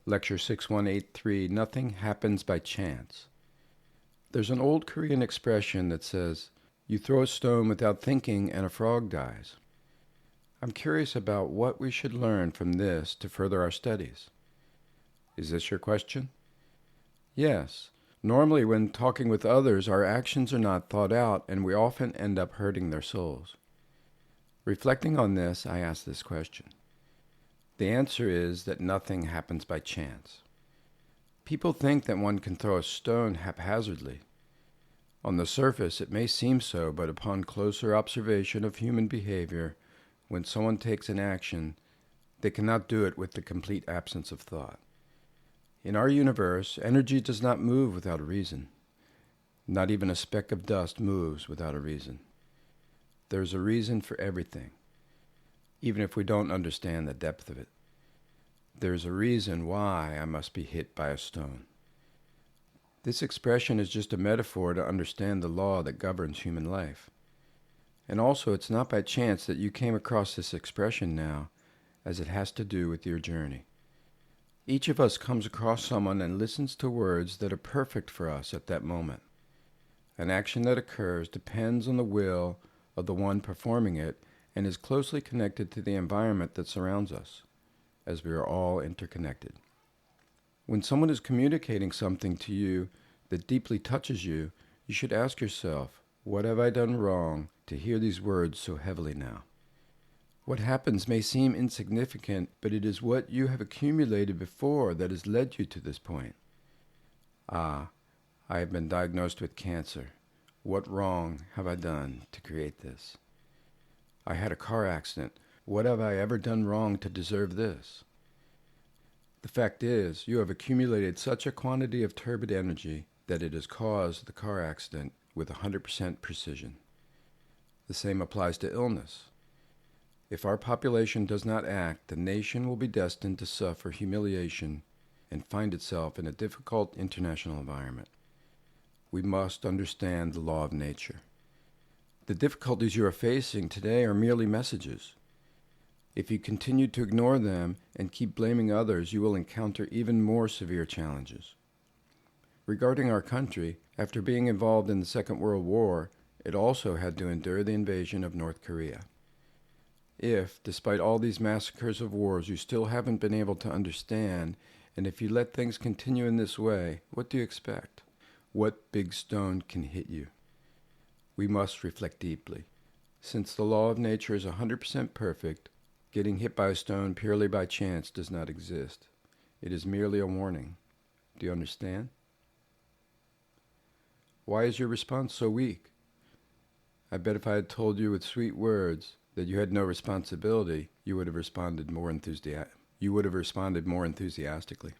Lecture 6183, Nothing Happens by Chance. There's an old Korean expression that says, you throw a stone without thinking and a frog dies. I'm curious about what we should learn from this to further our studies. Is this your question? Yes. Normally when talking with others, our actions are not thought out and we often end up hurting their souls. Reflecting on this, I ask this question. The answer is that nothing happens by chance. People think that one can throw a stone haphazardly. On the surface, it may seem so, but upon closer observation of human behavior, when someone takes an action, they cannot do it with the complete absence of thought. In our universe, energy does not move without a reason. Not even a speck of dust moves without a reason. There's a reason for everything, even if we don't understand the depth of it. There's a reason why I must be hit by a stone. This expression is just a metaphor to understand the law that governs human life. And also, it's not by chance that you came across this expression now, as it has to do with your journey. Each of us comes across someone and listens to words that are perfect for us at that moment. An action that occurs depends on the will of the one performing it and is closely connected to the environment that surrounds us, as we are all interconnected. When someone is communicating something to you that deeply touches you, you should ask yourself, what have I done wrong to hear these words so heavily now? What happens may seem insignificant, but it is what you have accumulated before that has led you to this point. I have been diagnosed with cancer. What wrong have I done to create this? I had a car accident. What have I ever done wrong to deserve this? The fact is, you have accumulated such a quantity of turbid energy that it has caused the car accident with 100% precision. The same applies to illness. If our population does not act, the nation will be destined to suffer humiliation and find itself in a difficult international environment. We must understand the law of nature. The difficulties you are facing today are merely messages. If you continue to ignore them and keep blaming others, you will encounter even more severe challenges. Regarding our country, after being involved in the Second World War, it also had to endure the invasion of North Korea. If, despite all these massacres of wars, you still haven't been able to understand, and if you let things continue in this way, what do you expect? What big stone can hit you? We must reflect deeply. Since the law of nature is 100% perfect, getting hit by a stone purely by chance does not exist. It is merely a warning. Do you understand? Why is your response so weak? I bet if I had told you with sweet words that you had no responsibility, you would have responded more enthusiastically.